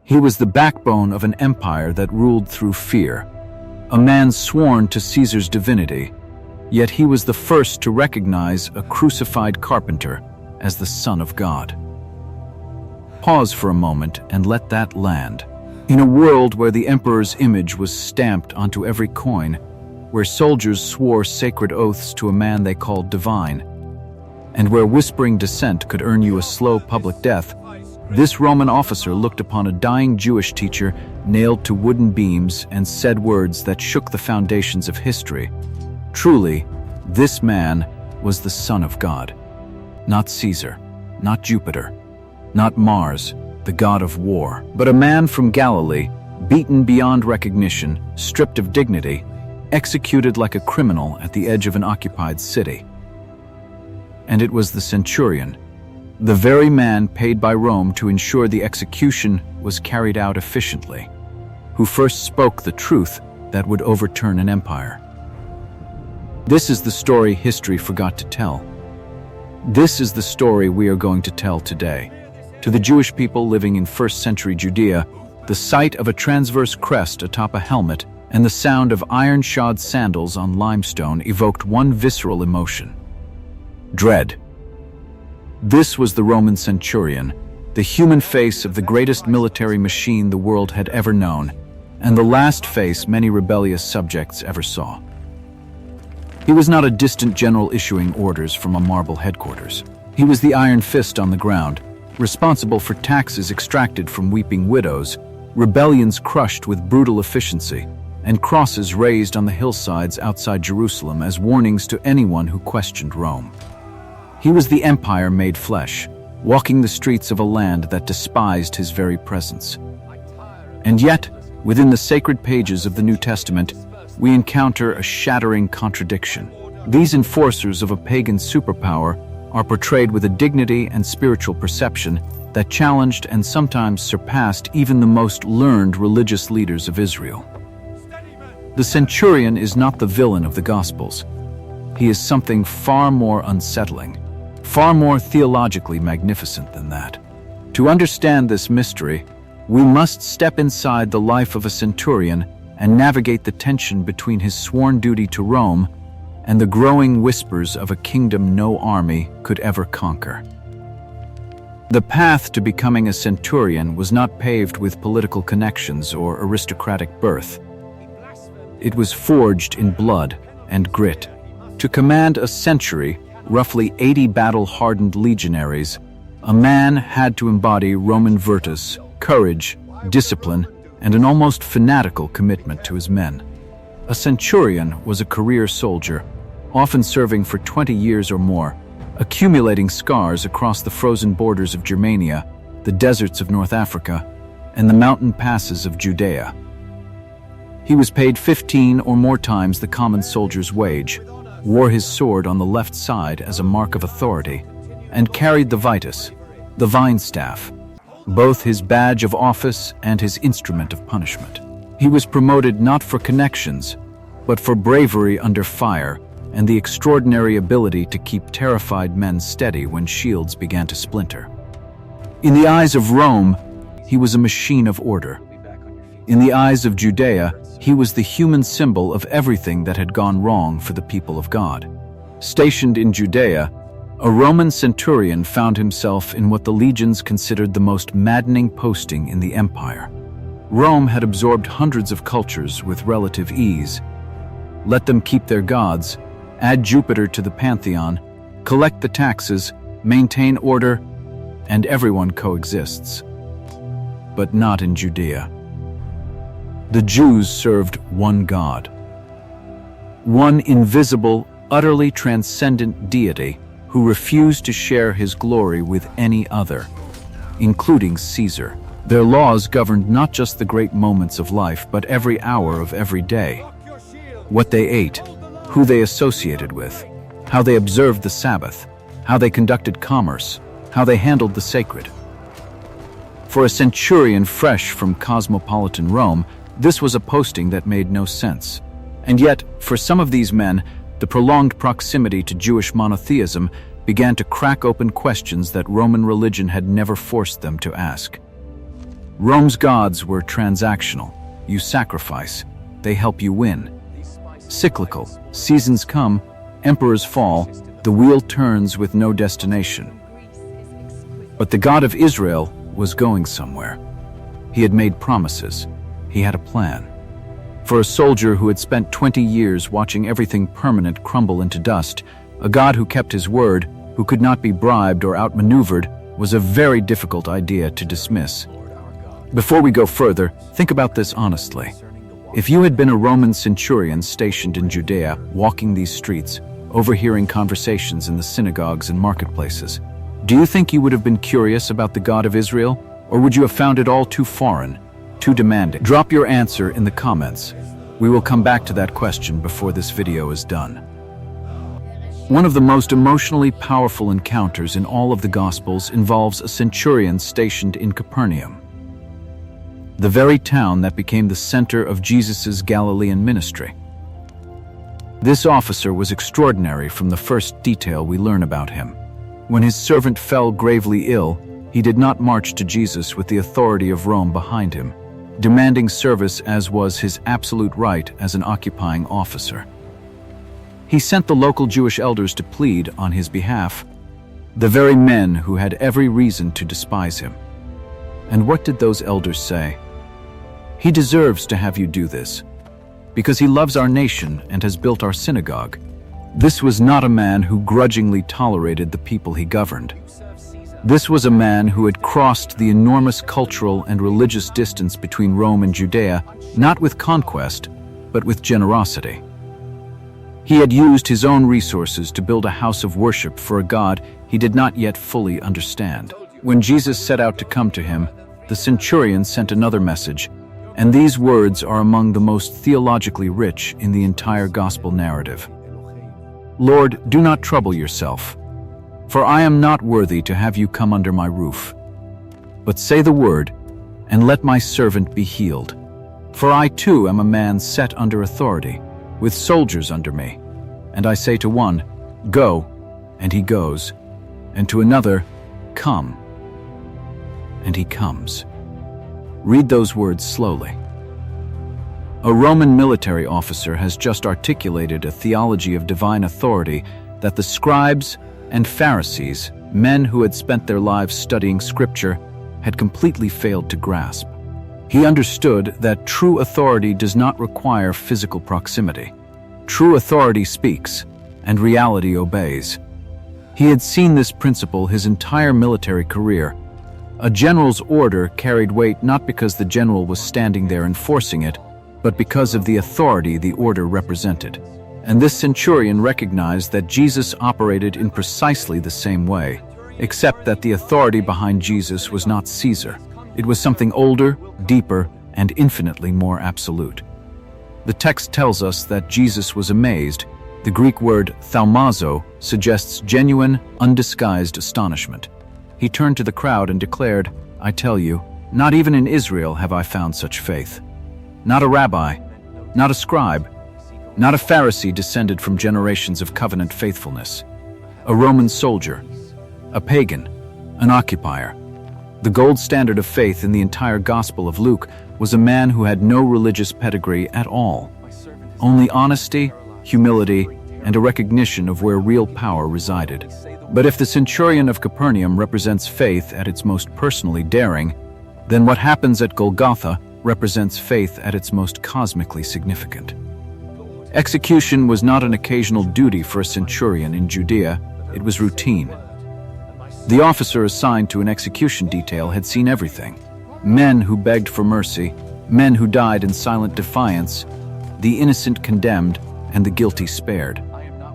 He was the backbone of an empire that ruled through fear, a man sworn to Caesar's divinity, yet he was the first to recognize a crucified carpenter as the Son of God. Pause for a moment and let that land. In a world where the emperor's image was stamped onto every coin, where soldiers swore sacred oaths to a man they called divine, and where whispering dissent could earn you a slow public death, this Roman officer looked upon a dying Jewish teacher nailed to wooden beams and said words that shook the foundations of history. Truly, this man was the Son of God. Not Caesar, not Jupiter, not Mars, the god of war, but a man from Galilee, beaten beyond recognition, stripped of dignity, executed like a criminal at the edge of an occupied city. And it was the Centurion, the very man paid by Rome to ensure the execution was carried out efficiently, who first spoke the truth that would overturn an empire. This is the story history forgot to tell. This is the story we are going to tell today. To the Jewish people living in first-century Judea, the sight of a transverse crest atop a helmet and the sound of iron-shod sandals on limestone evoked one visceral emotion: dread. This was the Roman Centurion, the human face of the greatest military machine the world had ever known, and the last face many rebellious subjects ever saw. He was not a distant general issuing orders from a marble headquarters. He was the iron fist on the ground, responsible for taxes extracted from weeping widows, rebellions crushed with brutal efficiency, and crosses raised on the hillsides outside Jerusalem as warnings to anyone who questioned Rome. He was the empire made flesh, walking the streets of a land that despised his very presence. And yet, within the sacred pages of the New Testament, we encounter a shattering contradiction. These enforcers of a pagan superpower are portrayed with a dignity and spiritual perception that challenged and sometimes surpassed even the most learned religious leaders of Israel. The Centurion is not the villain of the Gospels. He is something far more unsettling, far more theologically magnificent than that. To understand this mystery, we must step inside the life of a centurion and navigate the tension between his sworn duty to Rome and the growing whispers of a kingdom no army could ever conquer. The path to becoming a centurion was not paved with political connections or aristocratic birth. It was forged in blood and grit. To command a century, roughly 80 battle-hardened legionaries, a man had to embody Roman virtus, courage, discipline, and an almost fanatical commitment to his men. A centurion was a career soldier, often serving for 20 years or more, accumulating scars across the frozen borders of Germania, the deserts of North Africa, and the mountain passes of Judea. He was paid 15 or more times the common soldier's wage, wore his sword on the left side as a mark of authority, and carried the vitus, the vine staff, both his badge of office and his instrument of punishment. He was promoted not for connections, but for bravery under fire and the extraordinary ability to keep terrified men steady when shields began to splinter. In the eyes of Rome, he was a machine of order. In the eyes of Judea, he was the human symbol of everything that had gone wrong for the people of God. Stationed in Judea, a Roman centurion found himself in what the legions considered the most maddening posting in the empire. Rome had absorbed hundreds of cultures with relative ease. Let them keep their gods, add Jupiter to the pantheon, collect the taxes, maintain order, and everyone coexists. But not in Judea. The Jews served one God, one invisible, utterly transcendent deity who refused to share his glory with any other, including Caesar. Their laws governed not just the great moments of life, but every hour of every day. What they ate, who they associated with, how they observed the Sabbath, how they conducted commerce, how they handled the sacred. For a centurion fresh from cosmopolitan Rome, this was a posting that made no sense. And yet, for some of these men, the prolonged proximity to Jewish monotheism began to crack open questions that Roman religion had never forced them to ask. Rome's gods were transactional. You sacrifice, they help you win. Cyclical, seasons come, emperors fall, the wheel turns with no destination. But the God of Israel was going somewhere. He had made promises. He had a plan. For a soldier who had spent 20 years watching everything permanent crumble into dust, a God who kept his word, who could not be bribed or outmaneuvered, was a very difficult idea to dismiss. Before we go further, think about this honestly. If you had been a Roman centurion stationed in Judea, walking these streets, overhearing conversations in the synagogues and marketplaces, do you think you would have been curious about the God of Israel? Or would you have found it all too foreign, too demanding? Drop your answer in the comments. We will come back to that question before this video is done. One of the most emotionally powerful encounters in all of the Gospels involves a centurion stationed in Capernaum, the very town that became the center of Jesus' Galilean ministry. This officer was extraordinary from the first detail we learn about him. When his servant fell gravely ill, he did not march to Jesus with the authority of Rome behind him, demanding service as was his absolute right as an occupying officer. He sent the local Jewish elders to plead on his behalf, the very men who had every reason to despise him. And what did those elders say? He deserves to have you do this, because he loves our nation and has built our synagogue. This was not a man who grudgingly tolerated the people he governed. This was a man who had crossed the enormous cultural and religious distance between Rome and Judea, not with conquest, but with generosity. He had used his own resources to build a house of worship for a God he did not yet fully understand. When Jesus set out to come to him, the centurion sent another message, and these words are among the most theologically rich in the entire gospel narrative. Lord, do not trouble yourself, for I am not worthy to have you come under my roof. But say the word, and let my servant be healed. For I too am a man set under authority, with soldiers under me. And I say to one, go, and he goes, and to another, come, and he comes. Read those words slowly. A Roman military officer has just articulated a theology of divine authority that the scribes and Pharisees, men who had spent their lives studying Scripture, had completely failed to grasp. He understood that true authority does not require physical proximity. True authority speaks, and reality obeys. He had seen this principle his entire military career. A general's order carried weight not because the general was standing there enforcing it, but because of the authority the order represented. And this centurion recognized that Jesus operated in precisely the same way, except that the authority behind Jesus was not Caesar. It was something older, deeper, and infinitely more absolute. The text tells us that Jesus was amazed. The Greek word thaumazo suggests genuine, undisguised astonishment. He turned to the crowd and declared, I tell you, not even in Israel have I found such faith. Not a rabbi, not a scribe, not a Pharisee descended from generations of covenant faithfulness. A Roman soldier, a pagan, an occupier. The gold standard of faith in the entire Gospel of Luke was a man who had no religious pedigree at all. Only honesty, humility, and a recognition of where real power resided. But if the centurion of Capernaum represents faith at its most personally daring, then what happens at Golgotha represents faith at its most cosmically significant. Execution was not an occasional duty for a centurion in Judea, it was routine. The officer assigned to an execution detail had seen everything. Men who begged for mercy, men who died in silent defiance, the innocent condemned, and the guilty spared.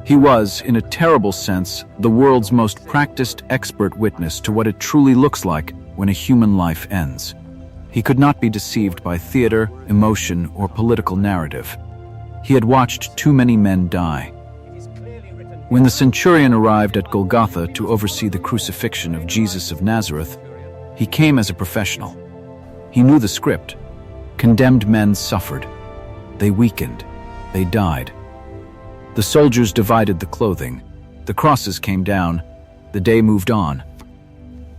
He was, in a terrible sense, the world's most practiced expert witness to what it truly looks like when a human life ends. He could not be deceived by theater, emotion, or political narrative. He had watched too many men die. When the centurion arrived at Golgotha to oversee the crucifixion of Jesus of Nazareth, he came as a professional. He knew the script. Condemned men suffered. They weakened. They died. The soldiers divided the clothing. The crosses came down. The day moved on.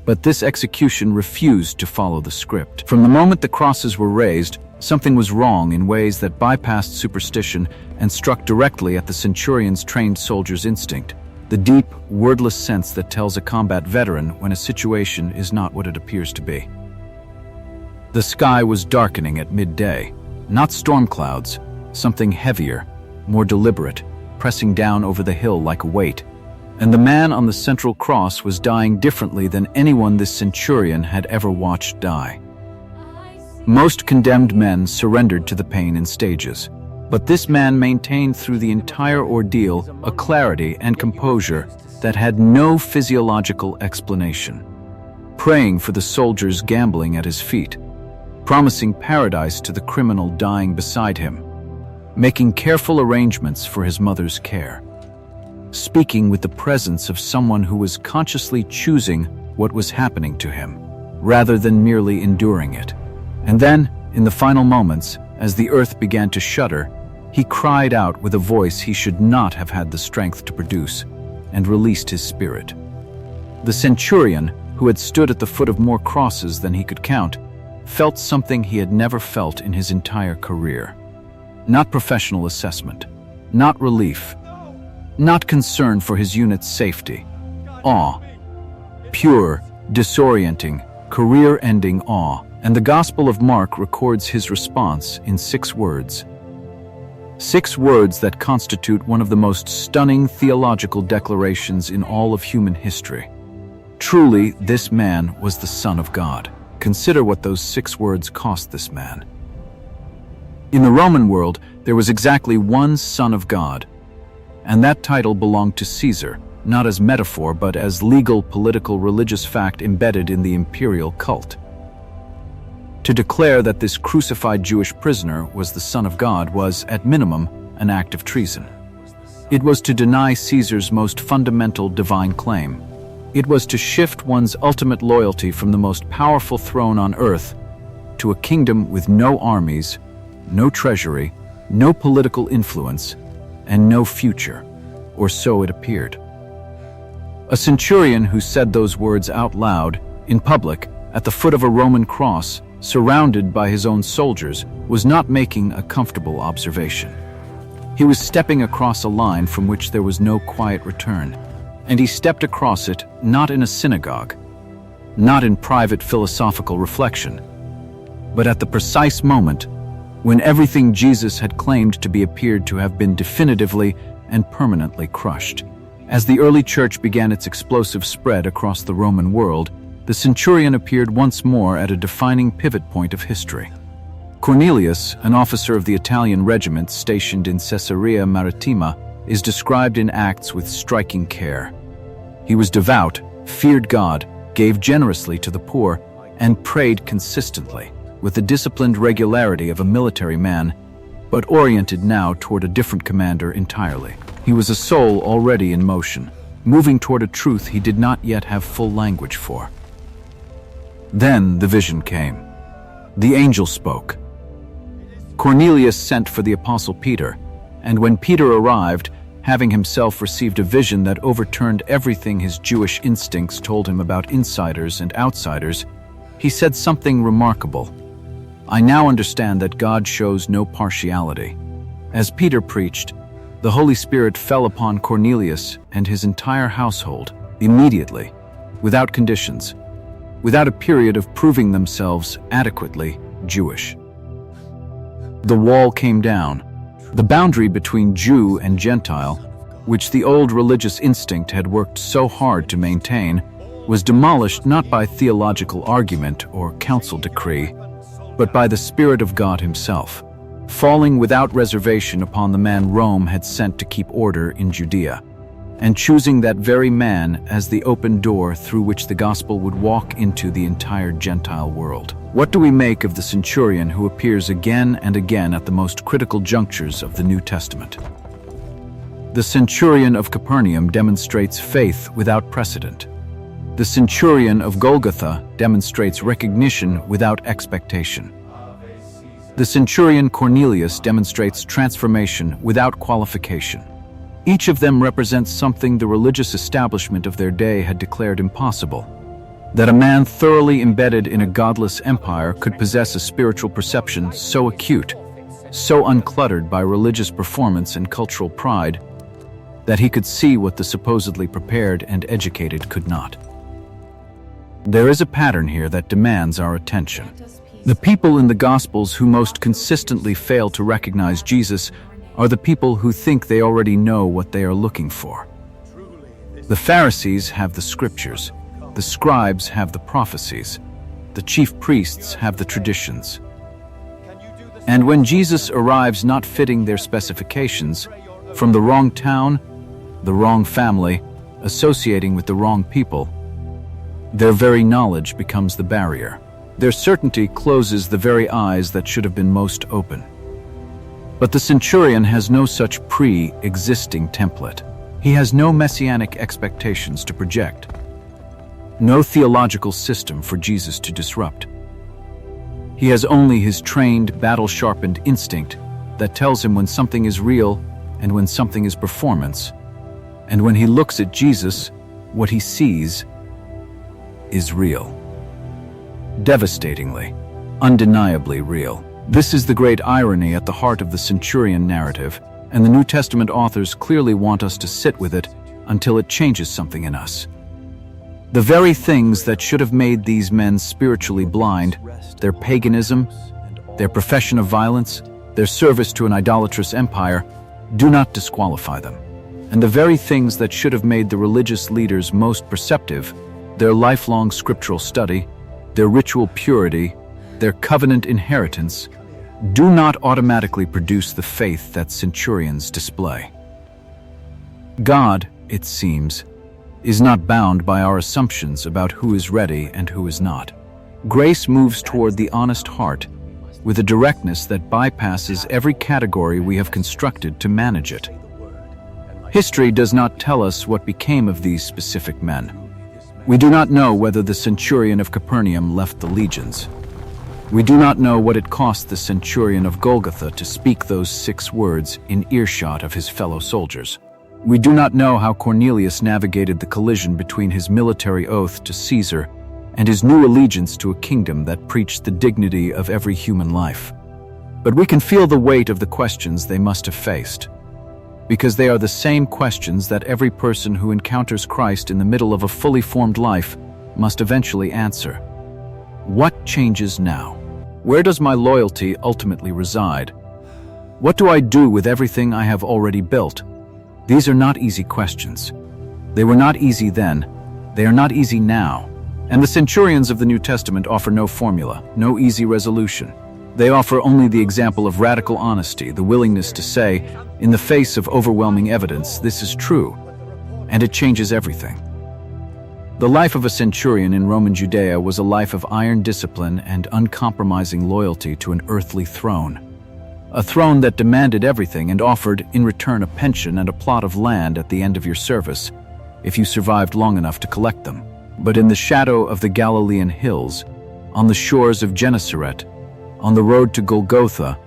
But this execution refused to follow the script. From the moment the crosses were raised, something was wrong in ways that bypassed superstition and struck directly at the centurion's trained soldier's instinct, the deep, wordless sense that tells a combat veteran when a situation is not what it appears to be. The sky was darkening at midday, not storm clouds, something heavier, more deliberate, pressing down over the hill like a weight. And the man on the central cross was dying differently than anyone this centurion had ever watched die. Most condemned men surrendered to the pain in stages, but this man maintained through the entire ordeal a clarity and composure that had no physiological explanation, praying for the soldiers gambling at his feet, promising paradise to the criminal dying beside him, making careful arrangements for his mother's care, speaking with the presence of someone who was consciously choosing what was happening to him, rather than merely enduring it. And then, in the final moments, as the earth began to shudder, he cried out with a voice he should not have had the strength to produce, and released his spirit. The centurion, who had stood at the foot of more crosses than he could count, felt something he had never felt in his entire career. Not professional assessment, not relief, not concern for his unit's safety. Awe. Pure, disorienting, career-ending awe. And the Gospel of Mark records his response in 6 words. 6 words that constitute one of the most stunning theological declarations in all of human history. Truly, this man was the Son of God. Consider what those 6 words cost this man. In the Roman world, there was exactly one Son of God, and that title belonged to Caesar, not as metaphor but as legal, political, religious fact embedded in the imperial cult. To declare that this crucified Jewish prisoner was the Son of God was, at minimum, an act of treason. It was to deny Caesar's most fundamental divine claim. It was to shift one's ultimate loyalty from the most powerful throne on earth to a kingdom with no armies, no treasury, no political influence, and no future, or so it appeared. A centurion who said those words out loud, in public, at the foot of a Roman cross, surrounded by his own soldiers, was not making a comfortable observation. He was stepping across a line from which there was no quiet return, and he stepped across it not in a synagogue, not in private philosophical reflection, but at the precise moment when everything Jesus had claimed to be appeared to have been definitively and permanently crushed. As the early church began its explosive spread across the Roman world, the centurion appeared once more at a defining pivot point of history. Cornelius, an officer of the Italian regiment stationed in Caesarea Maritima, is described in Acts with striking care. He was devout, feared God, gave generously to the poor, and prayed consistently, with the disciplined regularity of a military man, but oriented now toward a different commander entirely. He was a soul already in motion, moving toward a truth he did not yet have full language for. Then the vision came. The angel spoke. Cornelius sent for the apostle Peter, and when Peter arrived, having himself received a vision that overturned everything his Jewish instincts told him about insiders and outsiders, he said something remarkable. I now understand that God shows no partiality. As Peter preached, the Holy Spirit fell upon Cornelius and his entire household, immediately, without conditions, without a period of proving themselves adequately Jewish. The wall came down. The boundary between Jew and Gentile, which the old religious instinct had worked so hard to maintain, was demolished not by theological argument or council decree, but by the Spirit of God himself, falling without reservation upon the man Rome had sent to keep order in Judea, and choosing that very man as the open door through which the gospel would walk into the entire Gentile world. What do we make of the centurion who appears again and again at the most critical junctures of the New Testament? The centurion of Capernaum demonstrates faith without precedent. The centurion of Golgotha demonstrates recognition without expectation. The centurion Cornelius demonstrates transformation without qualification. Each of them represents something the religious establishment of their day had declared impossible. That a man thoroughly embedded in a godless empire could possess a spiritual perception so acute, so uncluttered by religious performance and cultural pride, that he could see what the supposedly prepared and educated could not. There is a pattern here that demands our attention. The people in the Gospels who most consistently fail to recognize Jesus are the people who think they already know what they are looking for. The Pharisees have the scriptures, the scribes have the prophecies, the chief priests have the traditions. And when Jesus arrives not fitting their specifications, from the wrong town, the wrong family, associating with the wrong people, their very knowledge becomes the barrier. Their certainty closes the very eyes that should have been most open. But the centurion has no such pre-existing template. He has no messianic expectations to project, no theological system for Jesus to disrupt. He has only his trained, battle-sharpened instinct that tells him when something is real and when something is performance. And when he looks at Jesus, what he sees is real. Devastatingly, undeniably real. This is the great irony at the heart of the Centurion narrative, and the New Testament authors clearly want us to sit with it until it changes something in us. The very things that should have made these men spiritually blind, their paganism, their profession of violence, their service to an idolatrous empire, do not disqualify them. And the very things that should have made the religious leaders most perceptive, their lifelong scriptural study, their ritual purity, their covenant inheritance, do not automatically produce the faith that centurions display. God, it seems, is not bound by our assumptions about who is ready and who is not. Grace moves toward the honest heart with a directness that bypasses every category we have constructed to manage it. History does not tell us what became of these specific men. We do not know whether the centurion of Capernaum left the legions. We do not know what it cost the centurion of Golgotha to speak those 6 words in earshot of his fellow soldiers. We do not know how Cornelius navigated the collision between his military oath to Caesar and his new allegiance to a kingdom that preached the dignity of every human life. But we can feel the weight of the questions they must have faced, because they are the same questions that every person who encounters Christ in the middle of a fully formed life must eventually answer. What changes now? Where does my loyalty ultimately reside? What do I do with everything I have already built? These are not easy questions. They were not easy then. They are not easy now. And the centurions of the New Testament offer no formula, no easy resolution. They offer only the example of radical honesty, the willingness to say, in the face of overwhelming evidence, this is true, and it changes everything. The life of a centurion in Roman Judea was a life of iron discipline and uncompromising loyalty to an earthly throne. A throne that demanded everything and offered, in return, a pension and a plot of land at the end of your service, if you survived long enough to collect them. But in the shadow of the Galilean hills, on the shores of Gennesaret, on the road to Golgotha,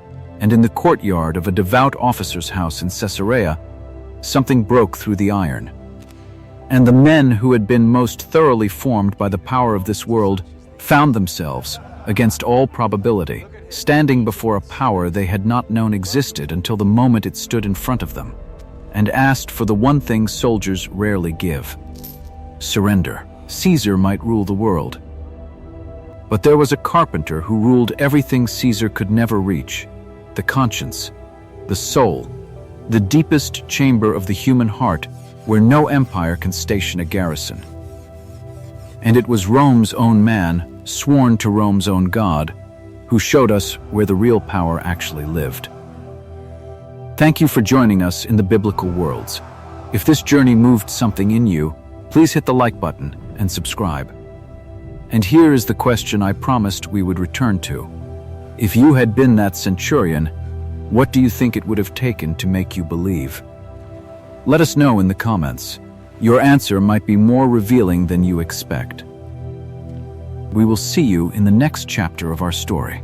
and in the courtyard of a devout officer's house in Caesarea, something broke through the iron. And the men who had been most thoroughly formed by the power of this world found themselves, against all probability, standing before a power they had not known existed until the moment it stood in front of them, and asked for the one thing soldiers rarely give: surrender. Caesar might rule the world, but there was a carpenter who ruled everything Caesar could never reach: the conscience, the soul, the deepest chamber of the human heart, where no empire can station a garrison. And it was Rome's own man, sworn to Rome's own God, who showed us where the real power actually lived. Thank you for joining us in the Biblical Worlds. If this journey moved something in you, please hit the like button and subscribe. And here is the question I promised we would return to. If you had been that centurion, what do you think it would have taken to make you believe? Let us know in the comments. Your answer might be more revealing than you expect. We will see you in the next chapter of our story.